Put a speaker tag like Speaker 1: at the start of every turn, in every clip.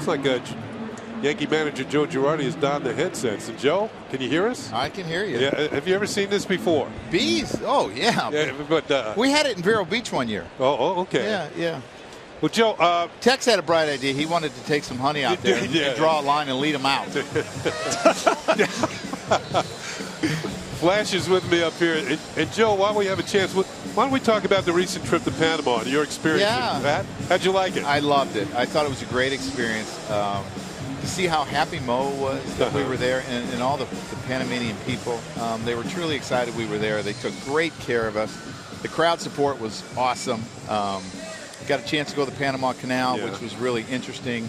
Speaker 1: Looks like Yankee manager Joe Girardi has donned the headsets. And Joe, can you hear us?
Speaker 2: I can hear you.
Speaker 1: Yeah. Have you ever seen this before?
Speaker 2: Bees? Oh, yeah.
Speaker 1: But
Speaker 2: we had it in Vero Beach one year.
Speaker 1: Oh, okay.
Speaker 2: Yeah.
Speaker 1: Well, Joe,
Speaker 2: Tex had a bright idea. He wanted to take some honey out there and draw a line and lead them out.
Speaker 1: Flash is with me up here. And Joe, while we have a chance, why don't we talk about the recent trip to Panama and your experience with that? How'd you like it?
Speaker 2: I loved it. I thought it was a great experience. To see how happy Mo was that we were there, and all the Panamanian people. They were truly excited we were there. They took great care of us. The crowd support was awesome. Got a chance to go to the Panama Canal, which was really interesting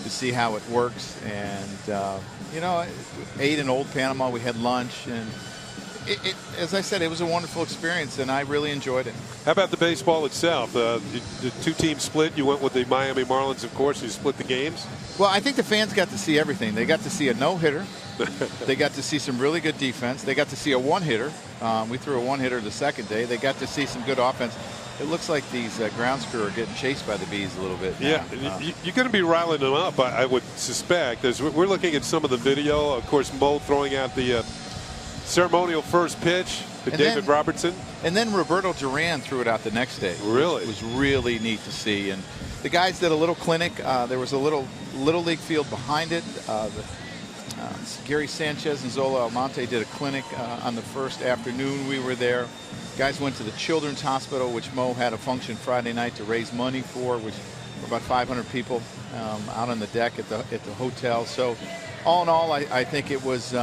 Speaker 2: to see how it works. And, ate in Old Panama. We had lunch. And as I said, it was a wonderful experience, and I really enjoyed it.
Speaker 1: How about the baseball itself? The two teams split. You went with the Miami Marlins, of course. You split the games.
Speaker 2: Well, I think the fans got to see everything. They got to see a no-hitter. They got to see some really good defense. They got to see a one-hitter. We threw a one-hitter the second day. They got to see some good offense. It looks like these grounds crew are getting chased by the bees a little bit now.
Speaker 1: Yeah, you're going to be riling them up, I would suspect. As we're looking at some of the video, of course, Mo throwing out the ceremonial first pitch to David Robertson. And
Speaker 2: then Roberto Duran threw it out the next day.
Speaker 1: Really?
Speaker 2: It was really neat to see. And the guys did a little clinic. There was a little league field behind it. Gary Sanchez and Zola Almonte did a clinic on the first afternoon we were there. Guys went to the Children's Hospital, which Mo had a function Friday night to raise money for, which were about 500 people out on the deck at the hotel. So all in all, I think it was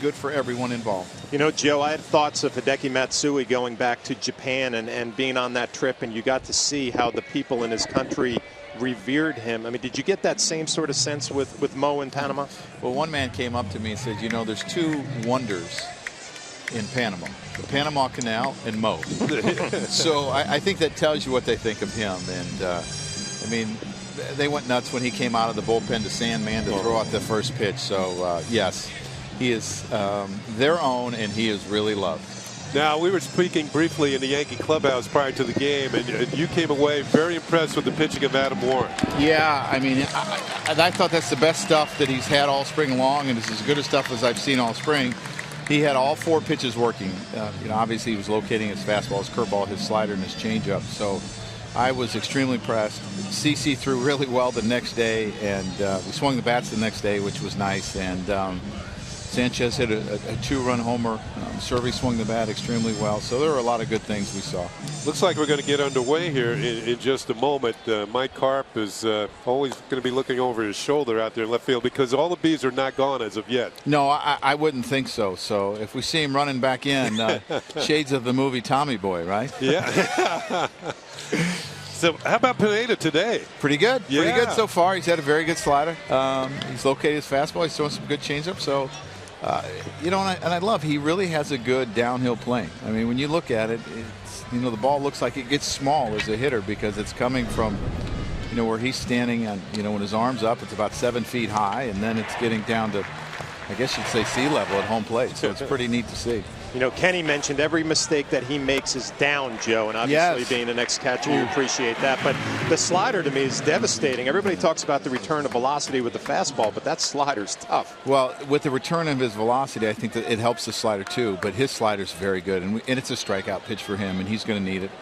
Speaker 2: good for everyone involved.
Speaker 3: You know, Joe, I had thoughts of Hideki Matsui going back to Japan and being on that trip, and you got to see how the people in his country revered him. I mean, did you get that same sort of sense with Mo in Panama?
Speaker 2: Well, one man came up to me and said, there's two wonders in Panama, the Panama Canal and Mo. So I think that tells you what they think of him. And they went nuts when he came out of the bullpen to Sandman to throw out the first pitch. So yes, he is their own, and he is really loved.
Speaker 1: Now, we were speaking briefly in the Yankee clubhouse prior to the game, and you came away very impressed with the pitching of Adam Warren.
Speaker 2: Yeah, I thought that's the best stuff that he's had all spring long, and it's as good a stuff as I've seen all spring. He had all four pitches working. Obviously he was locating his fastball, his curveball, his slider, and his changeup. So I was extremely impressed. CC threw really well the next day, and we swung the bats the next day, which was nice. And Sanchez hit a two-run homer. Servey swung the bat extremely well. So there were a lot of good things we saw.
Speaker 1: Looks like we're going to get underway here in just a moment. Mike Carp is always going to be looking over his shoulder out there in left field because all the bees are not gone as of yet.
Speaker 2: No, I wouldn't think so. So if we see him running back in, shades of the movie Tommy Boy, right?
Speaker 1: Yeah. So how about Pineda today?
Speaker 2: Pretty good.
Speaker 1: Yeah.
Speaker 2: Pretty good so far. He's had a very good slider. He's located his fastball. He's throwing some good changeup. So, and I love he really has a good downhill plane. I mean, when you look at it, it's, the ball looks like it gets small as a hitter because it's coming from, where he's standing on, when his arm's up, it's about 7 feet high, and then it's getting down to, I guess you'd say, sea level at home plate. So it's pretty neat to see.
Speaker 3: Kenny mentioned every mistake that he makes is down, Joe, and obviously being an ex-catcher, you appreciate that. But the slider to me is devastating. Everybody talks about the return of velocity with the fastball, but that slider's tough.
Speaker 2: Well, with the return of his velocity, I think that it helps the slider too, but his slider's very good, and it's a strikeout pitch for him, and he's going to need it.